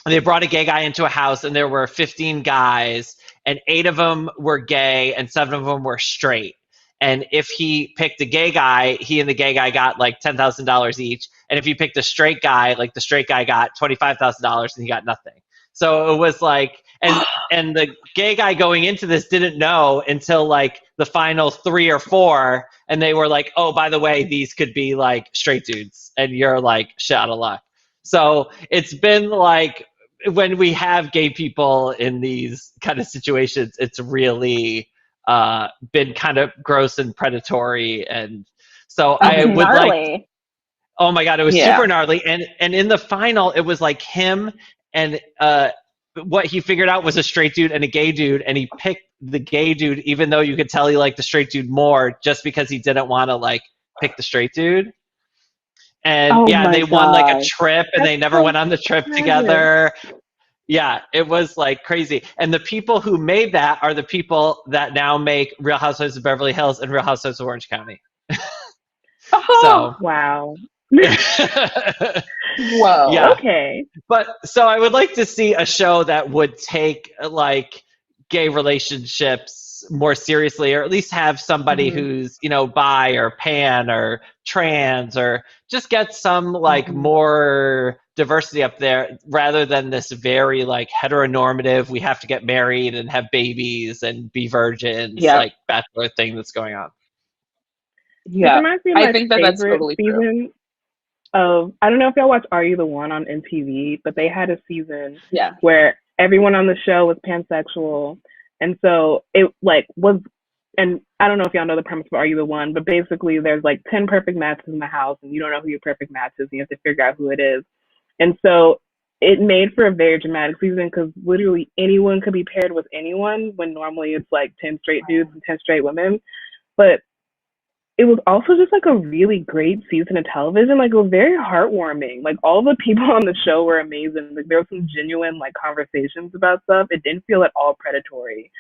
they brought a gay guy into a house, and there were 15 guys, and 8 of them were gay, and 7 of them were straight. And if he picked a gay guy, he and the gay guy got like $10,000 each. And if he picked a straight guy, like the straight guy got $25,000 and he got nothing. So it was like, and the gay guy going into this didn't know until like the final 3 or 4. And they were like, oh, by the way, these could be like straight dudes. And you're like, shit out of luck. So it's been like, when we have gay people in these kind of situations, it's really been kind of gross and predatory, and so I would gnarly. like. Oh my god, it was super gnarly, and in the final, it was like him and what he figured out was a straight dude and a gay dude, and he picked the gay dude, even though you could tell he liked the straight dude more, just because he didn't want to like pick the straight dude. And they won like a trip, and they never went on the trip together. Yeah, it was like crazy. And the people who made that are the people that now make Real Housewives of Beverly Hills and Real Housewives of Orange County. So wow. Whoa. Yeah. Okay. But so I would like to see a show that would take like gay relationships more seriously, or at least have somebody who's, bi or pan or trans, or just get some like more diversity up there rather than this very like heteronormative, we have to get married and have babies and be virgins, like bachelor thing that's going on. Yeah. This reminds me of my I think that's totally season of, I don't know if y'all watch Are You the One on MTV, but they had a season where everyone on the show was pansexual. And so it like was and I don't know if y'all know the premise of Are You the One, but basically there's like 10 perfect matches in the house and you don't know who your perfect match is and you have to figure out who it is. And so it made for a very dramatic season because literally anyone could be paired with anyone when normally it's like 10 straight dudes and 10 straight women. But it was also just like a really great season of television. Like it was very heartwarming. Like all the people on the show were amazing. Like there were some genuine like conversations about stuff. It didn't feel at all predatory.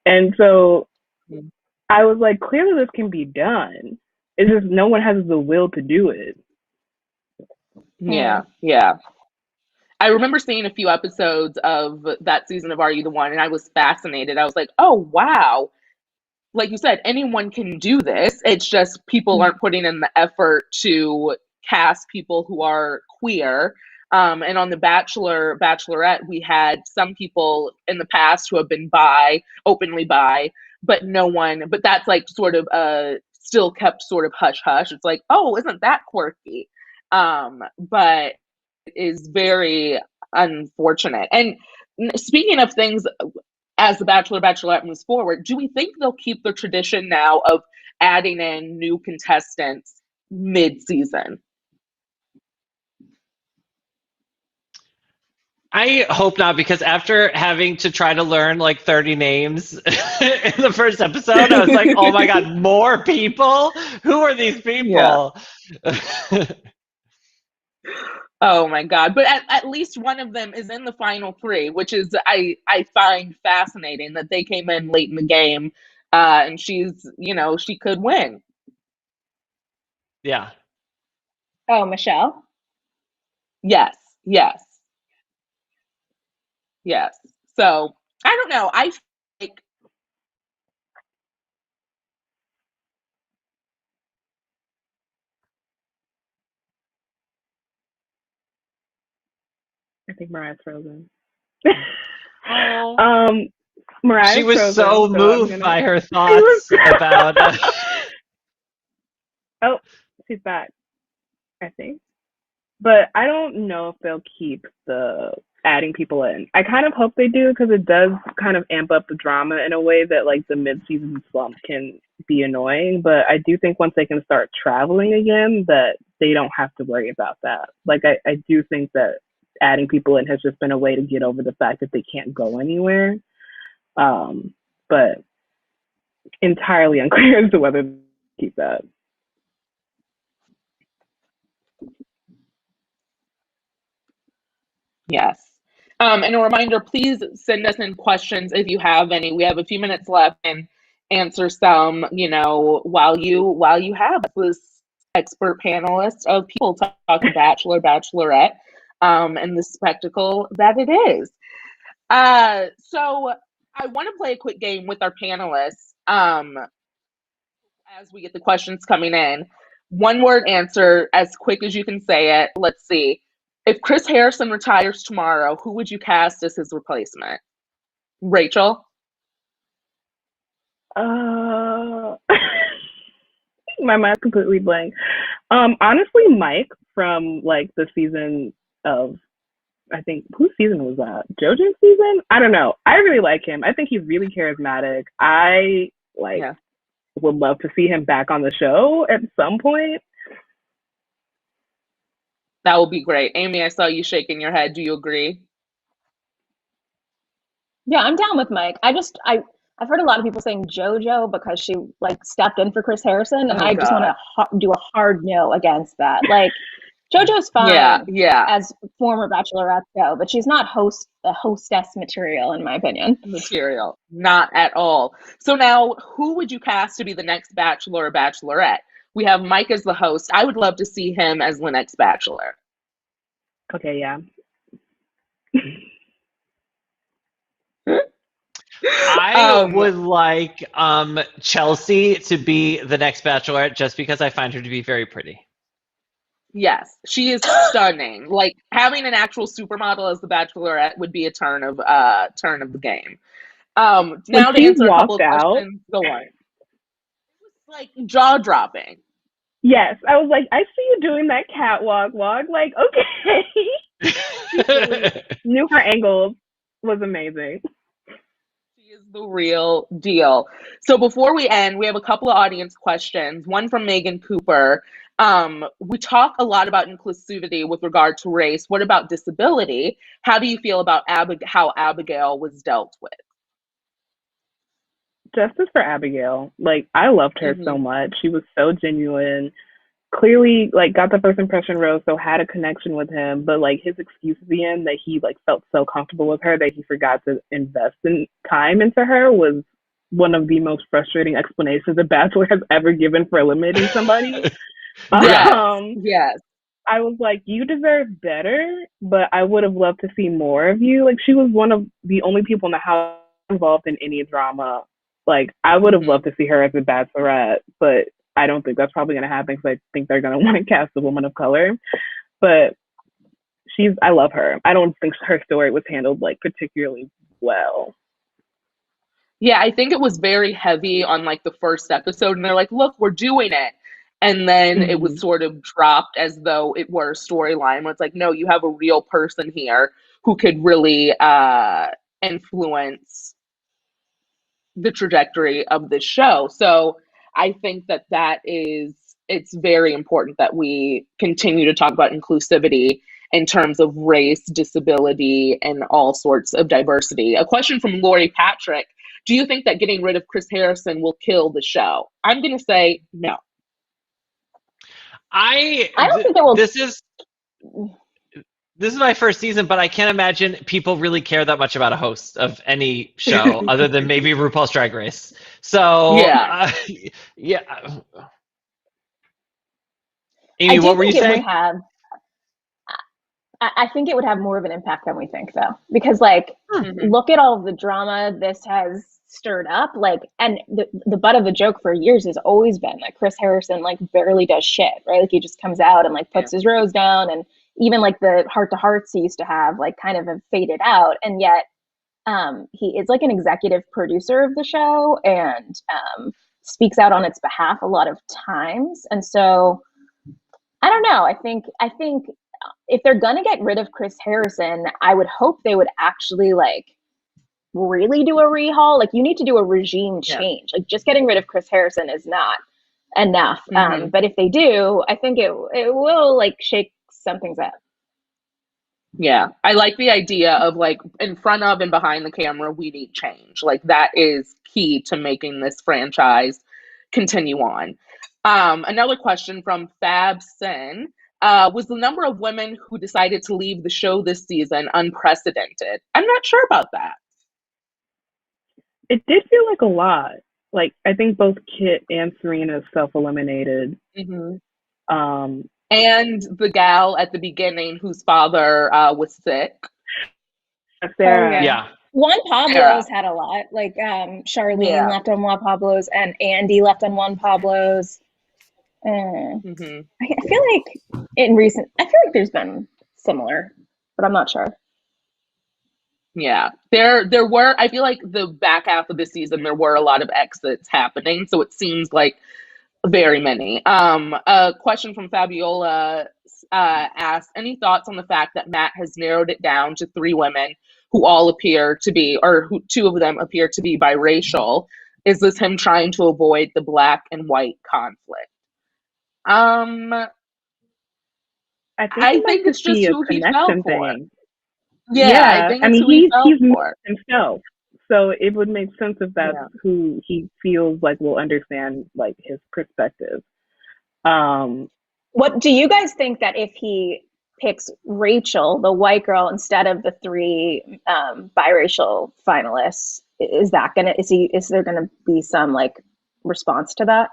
And so I was like, clearly this can be done. It's just no one has the will to do it. Yeah. I remember seeing a few episodes of that season of Are You the One, and I was fascinated. I was like, oh, wow. Like you said, anyone can do this. It's just people aren't putting in the effort to cast people who are queer. And on The Bachelor, Bachelorette, we had some people in the past who have been openly bi, but that's like sort of still kept sort of hush hush. It's like, oh, isn't that quirky? But is very unfortunate. And speaking of things, as The Bachelor, Bachelorette moves forward, do we think they'll keep the tradition now of adding in new contestants mid-season? I hope not, because after having to try to learn like 30 names in the first episode, I was like, oh my God, more people? Who are these people? Yeah. Oh my God. But at least one of them is in the final three, which is I find fascinating that they came in late in the game and she's, she could win. Yeah. Oh, Michelle? Yes. So I don't know. I like I think Mariah's frozen. Oh. Mariah's she was frozen, so moved by her thoughts about. Oh, she's back, I think. But I don't know if they'll keep the adding people in. I kind of hope they do because it does kind of amp up the drama in a way that like the mid-season slump can be annoying. But I do think once they can start traveling again, that they don't have to worry about that. Like I do think that adding people in has just been a way to get over the fact that they can't go anywhere. But entirely unclear as to whether they keep that. Yes. And a reminder, please send us in questions if you have any. We have a few minutes left and answer some, while you have this expert panelist of people talking Bachelor, Bachelorette, and the spectacle that it is. So I want to play a quick game with our panelists as we get the questions coming in. One word answer as quick as you can say it. Let's see. If Chris Harrison retires tomorrow, who would you cast as his replacement? Rachel? My mind's completely blank. Honestly, Mike from like the season of, I think, whose season was that? JoJo's season? I don't know. I really like him. I think he's really charismatic. I would love to see him back on the show at some point. That would be great. Amy, I saw you shaking your head. Do you agree? Yeah, I'm down with Mike. I've heard a lot of people saying JoJo because she like stepped in for Chris Harrison, and I just want to do a hard no against that. Like JoJo's fine, as former Bachelorette go, but she's not hostess material in my opinion. Material, not at all. So now, who would you cast to be the next Bachelor or Bachelorette? We have Mike as the host. I would love to see him as the next Bachelor. Okay, yeah. I would like Chelsea to be the next Bachelorette just because I find her to be very pretty. Yes, she is stunning. Like having an actual supermodel as the Bachelorette would be a turn of the game. Now to answer a couple of questions, go on. It was like jaw dropping. Yes, I was like, I see you doing that catwalk walk. Like, okay. Knew her angles was amazing. She is The real deal. So before we end, we have a couple of audience questions. One from Megan Cooper. We talk a lot about inclusivity with regard to race. What about disability? How do you feel about how Abigail was dealt with? Justice for Abigail. Like, I loved her so Mhm. much. She was so genuine. Clearly, like, got the first impression rose, so had a connection with him. But like, his excuse at the end that he like felt so comfortable with her that he forgot to invest in time into her was one of the most frustrating explanations a Bachelor has ever given for eliminating somebody. Yes. Um, Yes. I was like, you deserve better, but I would have loved to see more of you. Like, she was one of the only people in the house involved in any drama. Like, I would have Mhm. loved to see her as a bachelorette, but I don't think that's probably going to happen because I think they're going to want to cast a woman of color. But I love her. I don't think her story was handled like particularly well. Yeah, I think it was very heavy on like the first episode, and they're like, look, we're doing it. And then it was Mhm. sort of dropped as though it were a storyline where it's like, no, you have a real person here who could really influence the trajectory of the show. So I think it's very important that we continue to talk about inclusivity in terms of race, disability, and all sorts of diversity. A question from Lori Patrick. Do you think that getting rid of Chris Harrison will kill the show? I'm going to say no. I don't think it will. This is my first season, but I can't imagine people really care that much about a host of any show other than maybe RuPaul's Drag Race. So, Yeah. yeah. I Amy, do what were you think it would saying? have. I think it would have more of an impact than we think, though, because like, Mhm. look at all of the drama this has stirred up. Like, and the butt of the joke for years has always been that Chris Harrison like barely does shit, right? Like, he just comes out and like Yeah. puts his rose down, and even like the heart to hearts he used to have like kind of have faded out, and yet he is like an executive producer of the show and speaks out on its behalf a lot of times, and so I don't know. I think if they're gonna get rid of Chris Harrison, I would hope they would actually like really do a rehaul. Like, you need to do a regime Yeah. change. Like, just getting rid of Chris Harrison is not enough. Mhm. But if they do, I think it will like shake some things up. Yeah, I like the idea of like in front of and behind the camera, we need change. Like that is key to making this franchise continue on. Another question from Fab Sin. Was the number of women who decided to leave the show this season unprecedented? I'm not sure about that. It did feel like a lot. Like, I think both Kit and Serena self-eliminated. Hmm. Um, And the gal at the beginning whose father was sick. Sarah. Oh, yeah. Yeah. Juan Sarah. Pablo's had a lot. Like Charlene Yeah. left on Juan Pablo's and Andy left on Juan Pablo's. Hmm. I feel like I feel like there's been similar, but I'm not sure. Yeah, there were. I feel like the back half of the season there were a lot of exits happening, so it seems like very many. A question from Fabiola asked, any thoughts on the fact that Matt has narrowed it down to 3 women who all appear to be, or who 2 of them appear to be biracial? Is this him trying to avoid the black and white conflict? I think I it might think just it's just be a who he fell connection for. thing. Yeah, I Yeah, think I it's mean, who he fell he's made for. himself, so it would make sense if that's Yeah. who he feels like will understand like his perspective. Um, What do you guys think that if he picks Rachel, the white girl, instead of the 3 biracial finalists, is there gonna be some like response to that?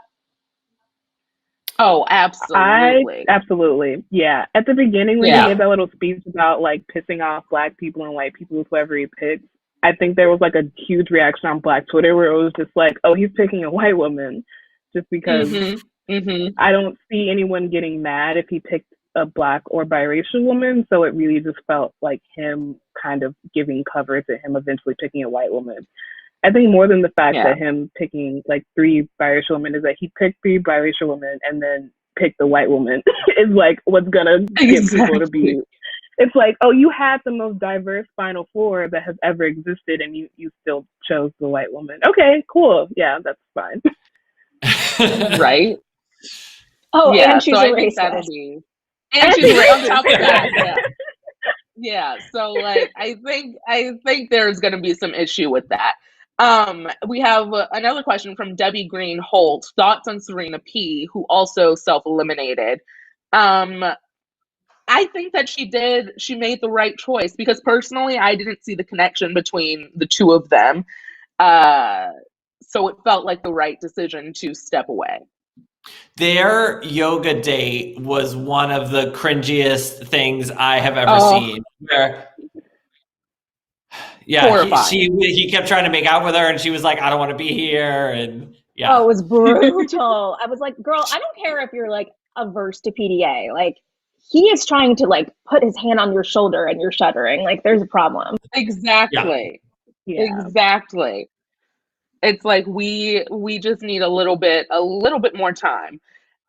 Oh, I absolutely. absolutely, yeah. At the beginning when he Yeah. gave that little speech about like pissing off black people and white people with whoever he picks, I think there was like a huge reaction on Black Twitter where it was just like, oh, he's picking a white woman, just because Mhm. Mhm. I don't see anyone getting mad if he picked a black or biracial woman. So it really just felt like him kind of giving cover to him eventually picking a white woman. I think more than the fact Yeah. that him picking like 3 biracial women is that he picked 3 biracial women and then picked the white woman is like what's gonna get people to Exactly. be It's like, oh, you had the most diverse Final Four that has ever existed, and you still chose the white woman. Okay, cool. Yeah, that's fine. Right? Oh, Yeah, and she's so a I think that'll racist. be, and she's on top of that. Yeah. So like, I think there's going to be some issue with that. We have another question from Debbie Green Holt. Thoughts on Serena P, who also self-eliminated. I think that she made the right choice, because personally, I didn't see the connection between the two of them. So it felt like the right decision to step away. Their yoga date was one of the cringiest things I have ever seen. Where, yeah, he kept trying to make out with her, and she was like, "I don't want to be here," and yeah. Oh, it was brutal. I was like, girl, I don't care if you're like averse to PDA. Like, he is trying to like put his hand on your shoulder and you're shuddering. Like, there's a problem. Exactly. Yeah. Exactly. It's like we just need a little bit more time.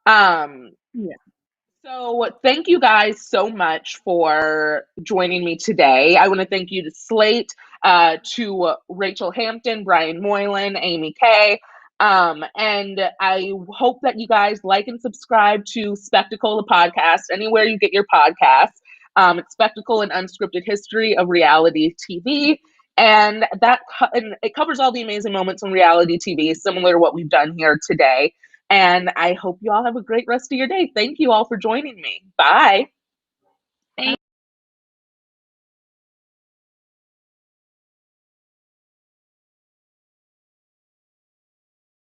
Yeah. So thank you guys so much for joining me today. I want to thank you to Slate, to Rachelle Hampton, Brian Moylan, Amy Kay. And I hope that you guys like and subscribe to Spectacle, the podcast, anywhere you get your podcasts. It's Spectacle, an unscripted history of reality TV. And and it covers all the amazing moments in reality TV, similar to what we've done here today. And I hope you all have a great rest of your day. Thank you all for joining me. Bye.